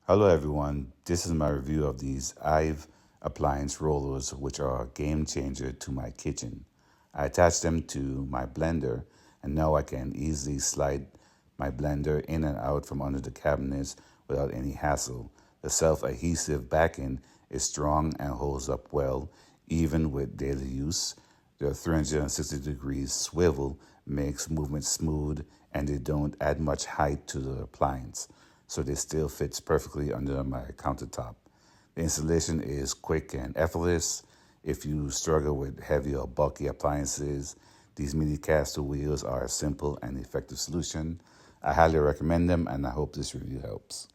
Hello everyone, this is my review of these Aieve Appliance Rollers, which are a game changer to my kitchen. I attached them to my blender and now I can easily slide my blender in and out from under the cabinets without any hassle. The self-adhesive backing is strong and holds up well even with daily use. The 360 degrees swivel makes movement smooth and they don't add much height to the appliance, so they still fits perfectly under my countertop. The installation is quick and effortless. If you struggle with heavy or bulky appliances, these mini caster wheels are a simple and effective solution. I highly recommend them and I hope this review helps.